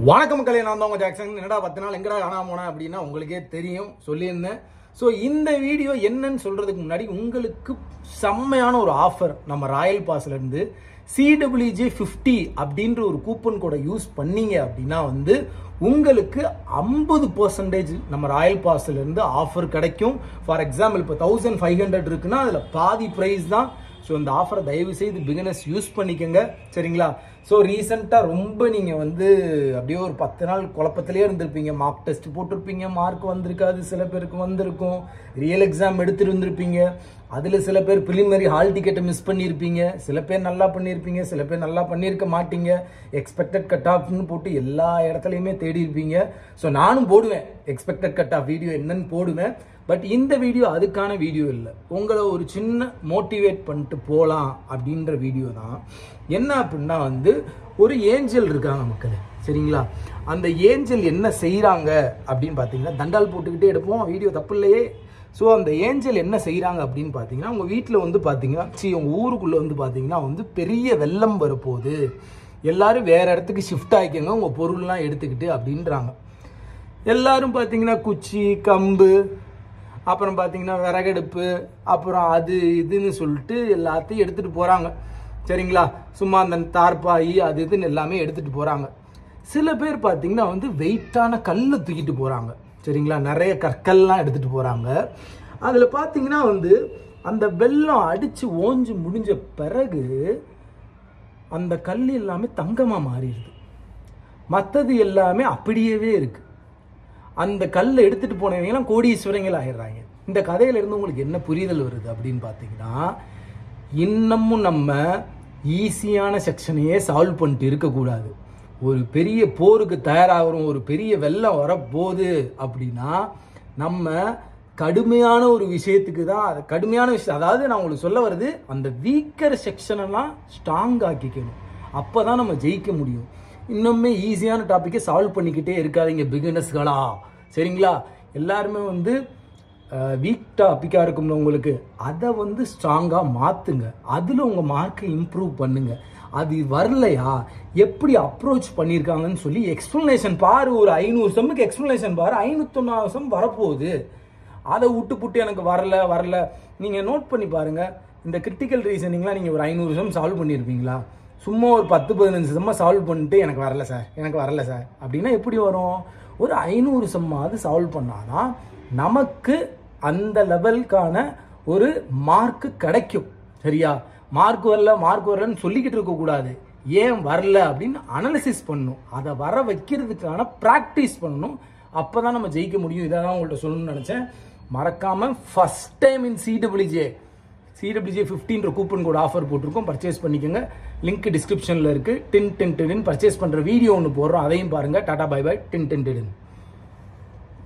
வணக்கம் மக்களே, நான் தான் உங்க ஜாக்சன். என்னடா 10 நாள் எங்கடா காணாம போனேன் அப்படின்னா உங்களுக்கே தெரியும், சொல்லியிருந்தேன். ஸோ இந்த வீடியோ என்னன்னு சொல்றதுக்கு முன்னாடி உங்களுக்கு செம்மையான ஒரு ஆஃபர் நம்ம ராயல் பாஸ்ல இருந்து CWJ50 அப்படின்ற ஒரு கூப்பன் கோடை யூஸ் பண்ணீங்க அப்படின்னா உங்களுக்கு 50% நம்ம ராயல் பாஸ்ல இருந்து ஆஃபர் கிடைக்கும். ஃபார் எக்ஸாம்பிள் இப்போ 1500 இருக்குன்னா அதுல பாதி பிரைஸ் தான். ஸோ இந்த ஆஃபரை தயவு செய்து பிகினர்ஸ் யூஸ் பண்ணிக்கோங்க, சரிங்களா? ஸோ ரீசெண்டாக ரொம்ப நீங்கள் அப்படியே ஒரு 10 நாள் குழப்பத்திலே இருந்திருப்பீங்க. மார்க் டெஸ்ட் போட்டிருப்பீங்க, மார்க் வந்திருக்காது, சில பேருக்கு வந்திருக்கும். ரியல் எக்ஸாம் எடுத்துட்டு இருந்திருப்பீங்க, அதில் சில பேர் ப்ரிலிமினரி ஹால் டிக்கெட்டை மிஸ் பண்ணியிருப்பீங்க, சில பேர் நல்லா பண்ணியிருப்பீங்க, சில பேர் நல்லா பண்ணியிருக்க மாட்டீங்க. எக்ஸ்பெக்டட் கட் ஆஃப்னு போட்டு எல்லா இடத்துலையுமே தேடி இருப்பீங்க. ஸோ நானும் போடுவேன், எக்ஸ்பெக்டட் கட் ஆஃப் வீடியோ என்னன்னு போடுவேன். பட் இந்த வீடியோ அதுக்கான வீடியோ இல்லை, உங்களை ஒரு சின்ன மோட்டிவேட் பண்ணிட்டு போகலாம் அப்படின்ற வீடியோ தான். என்ன அப்படின்னா ஒரு ஏஞ்சல் இருக்காங்க மக்களே, சரிங்களா? அந்த ஏஞ்சல் என்ன செய்கிறாங்க அப்படின்னு பார்த்தீங்கன்னா, தண்டால் போட்டுக்கிட்டே எடுப்போம், வீடியோ தப்பு இல்லையே. ஸோ அந்த ஏஞ்சல் என்ன செய்கிறாங்க அப்படின்னு பார்த்தீங்கன்னா, உங்கள் வீட்டில் பார்த்தீங்கன்னா உங்கள் ஊருக்குள்ளே பார்த்தீங்கன்னா பெரிய வெள்ளம் வரப்போகுது, எல்லாரும் வேறு இடத்துக்கு ஷிஃப்ட் ஆகிக்கங்க உங்கள் பொருள்லாம் எடுத்துக்கிட்டு அப்படின்றாங்க. எல்லாரும் பார்த்தீங்கன்னா குச்சி, கம்பு, அப்புறம் பார்த்தீங்கன்னா விறகடுப்பு, அப்புறம் அது இதுன்னு சொல்லிட்டு எல்லாத்தையும் எடுத்துகிட்டு போகிறாங்க, சரிங்களா? சும்மா அந்த தார்பாய் அது இதுன்னு எல்லாமே எடுத்துகிட்டு போகிறாங்க. சில பேர் பார்த்தீங்கன்னா வெயிட்டான கல்லை தூக்கிட்டு போகிறாங்க, சரிங்களா? நிறைய கற்கள்லாம் எடுத்துகிட்டு போகிறாங்க. அதில் பார்த்தீங்கன்னா அந்த வெள்ளம் அடித்து ஓஞ்சு முடிஞ்ச பிறகு அந்த கல் எல்லாமே தங்கமாக மாறிடுது, மற்றது எல்லாமே அப்படியே இருக்குது. அந்த கல்லை எடுத்துட்டு போனவங்கலாம் கோடீஸ்வரங்கள் ஆகிடுறாங்க. இந்த கதையில இருந்து உங்களுக்கு என்ன புரிதல் வருது அப்படின்னு பார்த்தீங்கன்னா, இன்னமும் நம்ம ஈஸியான செக்ஷனையே சால்வ் பண்ணிட்டு இருக்கக்கூடாது. ஒரு பெரிய போருக்கு தயாராகிறோம், ஒரு பெரிய வெள்ளம் வரப்போகுது அப்படின்னா நம்ம கடுமையான ஒரு விஷயத்துக்கு தான், கடுமையான விஷயம், அதாவது நான் உங்களுக்கு சொல்ல வருது, அந்த வீக்கர் செக்ஷனெல்லாம் ஸ்ட்ராங் ஆக்கிக்கணும், அப்போ தான் நம்ம ஜெயிக்க முடியும். இன்னுமே ஈஸியான டாப்பிக்கை சால்வ் பண்ணிக்கிட்டே இருக்காதீங்க பிகினர்ஸ்களா, சரிங்களா? எல்லாருமே வீக் டாப்பிக்காக இருக்கும்ல உங்களுக்கு, அதை ஸ்ட்ராங்காக மாற்றுங்க, அதில் உங்கள் மார்க்கை இம்ப்ரூவ் பண்ணுங்க. அது வரலையா, எப்படி அப்ரோச் பண்ணியிருக்காங்கன்னு சொல்லி எக்ஸ்ப்ளனேஷன் பாரு. ஒரு 500 செம்முக்கு எக்ஸ்ப்ளனேஷன் பாரு, 501 செம் வரப்போகுது. அதை விட்டு எனக்கு வரல. நீங்கள் நோட் பண்ணி பாருங்கள், இந்த கிரிட்டிக்கல் ரீசனிங்லாம் நீங்கள் ஒரு 500 செம் சால்வ் பண்ணியிருப்பீங்களா? சும்மா ஒரு 10-15 செம்மா சால்வ் பண்ணிட்டு எனக்கு வரல சார் அப்படின்னா எப்படி வரும்? ஒரு 500 செம்மாவது சால்வ் பண்ணாதான் நமக்கு அந்த லெவலுக்கான ஒரு மார்க் கிடைக்கும், சரியா? மார்க் வரலன்னு சொல்லிக்கிட்டு இருக்கக்கூடாது. ஏன் வரல அப்படின்னு அனாலிசிஸ் பண்ணணும், அதை வர வைக்கிறதுக்கான ப்ராக்டிஸ் பண்ணணும். அப்போ தான் நம்ம ஜெயிக்க முடியும். இதை தான் உங்கள்கிட்ட சொல்லணும்னு நினச்சேன். மறக்காமல் first time in CWJ50 coupon code offer போட்டிருக்கோம், பர்ச்சேஸ் பண்ணிக்கோங்க. லிங்க் டிஸ்கிரிப்ஷனில் இருக்குது. 10 பர்ச்சேஸ் பண்ணுற வீடியோ ஒன்று போடுறோம், அதையும் பாருங்கள். Tata bye by. 10